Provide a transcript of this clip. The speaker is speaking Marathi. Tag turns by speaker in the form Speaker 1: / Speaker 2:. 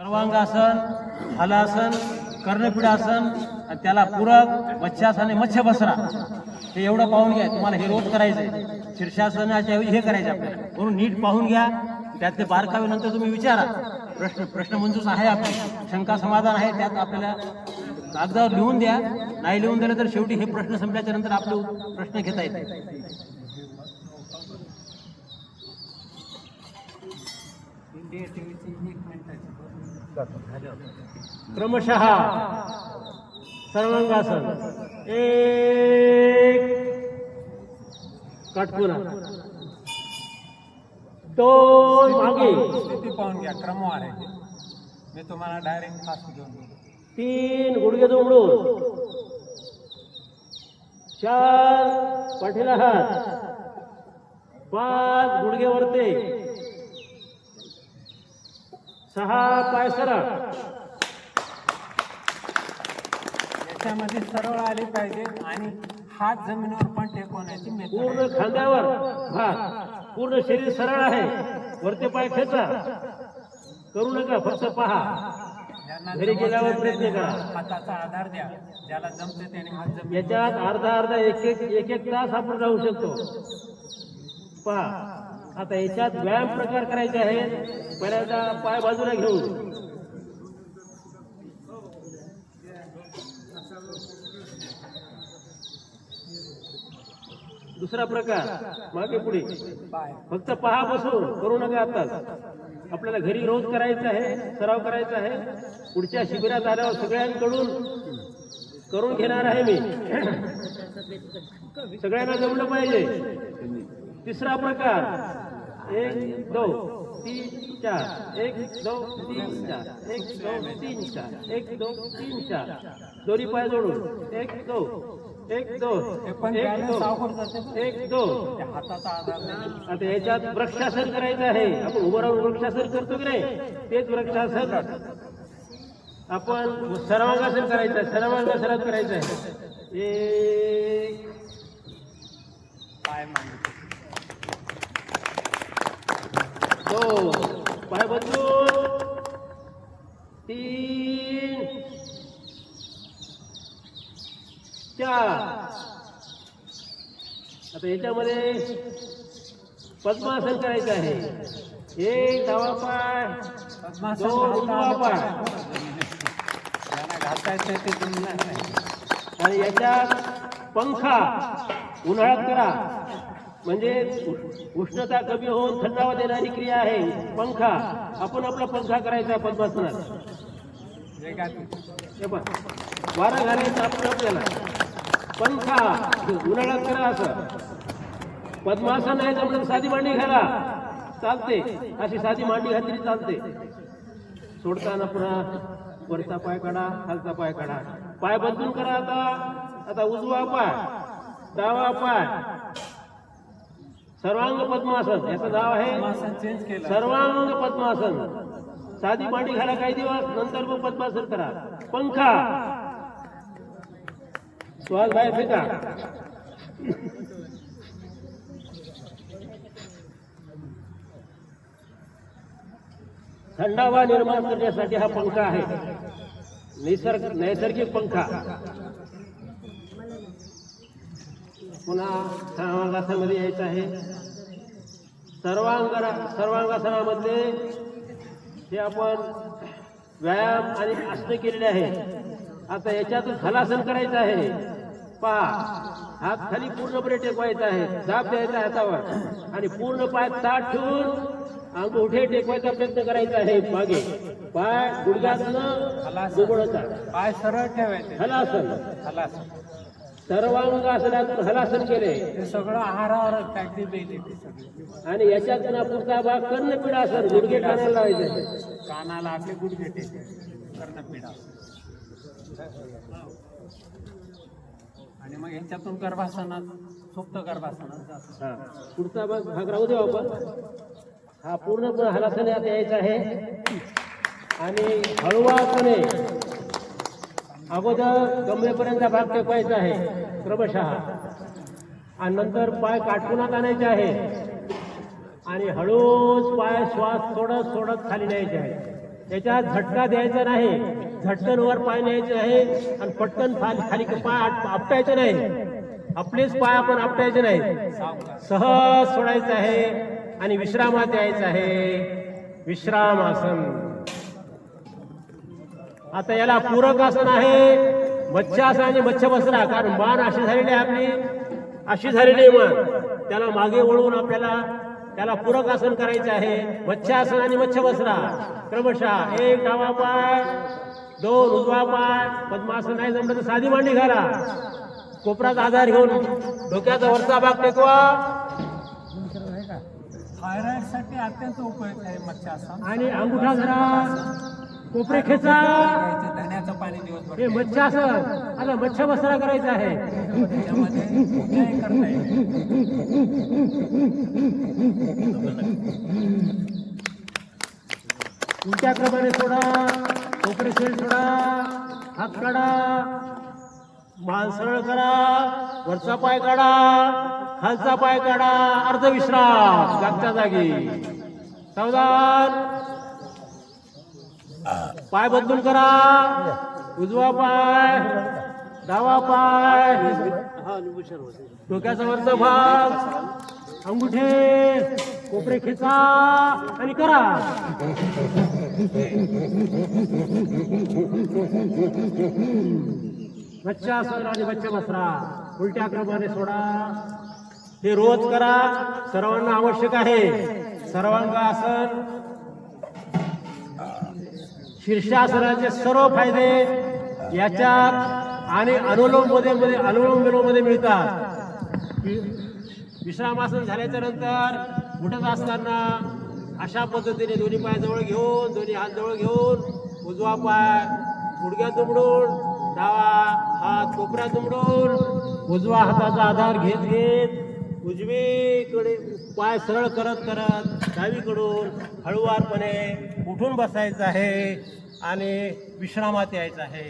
Speaker 1: सर्वांगासन, हलासन, कर्णपीडासन आणि त्याला पूरक मत्स्यासन आणि मत्स्य बसरा हे एवढं पाहून घ्या. तुम्हाला हे रोज करायचंय. शीर्षासनाच्या ऐवजी हे करायचं आपल्याला. म्हणून नीट पाहून घ्या. त्यातले बारकावे नंतर तुम्ही विचारा. प्रश्न मंजूस आहे, आपली शंका समाधान आहे, त्यात आपल्याला कागदावर लिहून द्या. नाही लिहून दिलं तर शेवटी हे प्रश्न संपल्याच्या नंतर आपले प्रश्न घेता येते. क्रमशः सर्वांगासन, एक काटपुरा, दोन मागे,
Speaker 2: स्थिती पाहून घ्या. क्रमवार आहे. मी तुम्हाला डायरेक्ट फास्ट घेऊन जातो.
Speaker 1: तीन गुडघे दुमडून, चार पाठीला हात, पाच गुडघे वरते, सहा पाय सरळ.
Speaker 2: याच्यामध्ये सरळ आले पाहिजे आणि हात जमिनीवर पण टेकवण्याची मेथड आहे.
Speaker 1: पूर्ण खांद्यावर हात, पूर्ण शरीर सरळ आहे. वरते पाय खेचा, करू नका, फक्त पहा.
Speaker 2: ज्यांना
Speaker 1: घरी
Speaker 2: जमत
Speaker 1: गेल्यावर
Speaker 2: नाही
Speaker 1: प्रयत्न
Speaker 2: त्यांनी
Speaker 1: करा.
Speaker 2: हाताचा आधार द्या. ज्याला जमते त्याने हात जमिनीवर.
Speaker 1: याच्यात अर्धा एक तास आपण राहू शकतो. पहा, आता याच्यात व्यायाम प्रकार करायचे आहे. पहिल्यांदा पाय बाजूला घेऊन, दुसरा प्रकार मागे पुढे,
Speaker 2: पाय
Speaker 1: फक्त पहा, बसून करू नका. आताच आपल्याला घरी रोज करायचं आहे, सराव करायचा आहे. पुढच्या शिबिरात आल्यावर सगळ्यांकडून करून घेणार आहे मी. सगळ्यांना जमलं पाहिजे. तिसरा प्रकार, 1 2 3 4, 1 2 3 4, 1 2 3 4, 1 2 3 4. दोन्ही पाय जोडून 1 2 1 2
Speaker 2: हे पण
Speaker 1: 1
Speaker 2: balance
Speaker 1: 2
Speaker 2: अवघड जाते.
Speaker 1: 1 2.
Speaker 2: त्या हाताचा आधार द्या.
Speaker 1: आता याच्यात वृक्षासन करायचं आहे. आपण उभं राहून वृक्षासन करतो की नाही, तेच वृक्षासन आपण सर्वांगासन करायचं आहे. सर्वांगासनात करायचं आहे. एक,
Speaker 2: पाय मागे
Speaker 1: दोन, पाय बदलून, 3 4. आता याच्यामध्ये पद्मासन करायचं आहे. एक डावा पाय,
Speaker 2: पद्मासन
Speaker 1: दोन
Speaker 2: घालता
Speaker 1: उजवा
Speaker 2: आलं
Speaker 1: पाय.
Speaker 2: पाहिजे. ज्यांना घालता येते ते जमणार नाही.
Speaker 1: आणि याच्यात पंखा उन्हाळ्यात करा. म्हणजे उष्णता कमी होऊन थंडावा देणारी क्रिया आहे पंखा. आपण आपला पंखा करायचा पद्मासनात. हे पहा, वारा घालायचा आपण आपल्याला. पंखा उन्हाळ्यात करा. असं पद्मासन आहे जमलं साधी मांडी घाला, चालते. अशी साधी मांडी घातली चालते. सोडताना पुन्हा वरचा पाय काढा, खालचा पाय काढा. पाय बदलून करा. आता उजवा पाय, डावा पाय, सर्वांग पद्मासन. याचं नाव आहे
Speaker 2: पद्मासन चेंज केलं.
Speaker 1: सर्वांग पद्मासन. साधी मांडी घाला काही दिवस, नंतर मग पद्मासन करा. पंखा, श्वास बाहेर फेका. थंडावा निर्माण करण्यासाठी हा पंखा आहे. नैसर्गिक पंखा. पुन्हा सर्वांगासनामध्ये यायचं आहे. सर्वांगासनामधले हे आपण व्यायाम आणि आसनं केलेले आहे. आता याच्यातून हलासन करायचं आहे. पहा, हात खाली पूर्णपणे टेकवायचा आहे. दाब द्यायचा हातावर आणि पूर्ण पाय ताठ ठेवून अंगठे टेकवायचा प्रयत्न करायचा आहे. मागे पाय गुडघ्यातनं दुबळाचा.
Speaker 2: पाय सरळ ठेवायचे.
Speaker 1: हलासन.
Speaker 2: हलासन
Speaker 1: सर्वांगासनातून हलासन केले.
Speaker 2: हे सगळं आहारावर टॅक्टिव्ह बेली ते सगळं.
Speaker 1: आणि याच्यात पुन्हा पुढचा भाग कर्णपीडासन. गुडघे कानाला लावायचे.
Speaker 2: कानाला आपले गुडघे टेकायचे. कर्णपीडा. आणि मग ह्याच्यातून गर्भासनात, सुप्त गर्भासनात जातो.
Speaker 1: हा, पुढचा भाग राहू देऊ आपण. हा पूर्णपणे हलासनात यायचा आहे. आणि हळूवारपणे अगोदर कमरेपर्यंत भाग टेकवायचा आहे क्रमशः. आणि नंतर पाय काटकुनात आणायचे आहे. आणि हळूच पाय श्वास सोडत सोडत खाली न्यायचे आहे. त्याच्यात झटका द्यायचा नाही, झटकन वर पाय न्यायचे आहे आणि पटकन खाली पाय आपटायचे नाही, आपलेच पाय आपण आपटायचे नाही, सहज सोडायचं आहे आणि विश्रामात यायचं आहे, विश्राम आसन. आता याला पूरक आसन आहे, मत्स्यासन आणि मत्स्यबसरा. कारण मान अशी झालेली आहे आपली, अशी झालेली आहे मान, त्याला मागे वळवून आपल्याला त्याला पूरक आसन करायचे आहे. मत्स्यासन आणि मत्स्यबसरा क्रमशः. एक डावा पाय, दोन उजवा पाय. पद्मासन नाही जमलं तर साधी मांडी घाला, कोपरात आधार घेऊन डोक्याचा वरचा भाग टेकवा.
Speaker 2: थायरॉइड साठी अत्यंत उपयुक्त आहे मत्स्यासन.
Speaker 1: आणि अंगुठा धरा, कोपरे खेचा.
Speaker 2: धण्याचं पाणी दिवसभर
Speaker 1: हे मत्स्यासन. आता मत्स्यबसरा करायचा आहे.
Speaker 2: त्याच्यामध्ये कुठल्याही करता येईल.
Speaker 1: उलट्या क्रमाने सोडा, कोपरे शेल सोडा, हात काढा, मान सरळ करा, वरचा पाय काढा, खालचा पाय काढा, अर्धविश्राम जागच्या जागी. सावधान. पाय बदलून करा, उजवा पाय, डावा पाय, डोक्याचा वरचा भाग, अंगुठे, कोपरे खेचा आणि करा. मत्स्यासन आणि मत्स्यबसरा उलट्या क्रमाने सोडा. हे रोज करा, सर्वांना आवश्यक आहे. सर्वांगासन, शीर्षासनाचे सर्व फायदे याच्यात आणि अनुलोम विलोम मिळतात. विश्रामासन झाल्याच्या नंतर उठत असताना अशा पद्धतीने दोन्ही पाय जवळ घेऊन, दोन्ही हात जवळ घेऊन, उजवा पाय गुडघ्यात दुमडून, डावा हात कोपऱ्यात दुमडून, उजवा हाताचा आधार घेत घेत उजवीकडे पाय सरळ करत करत डावीकडून हळूवारपणे उठून बसायचं आहे आणि विश्रामात यायचं आहे.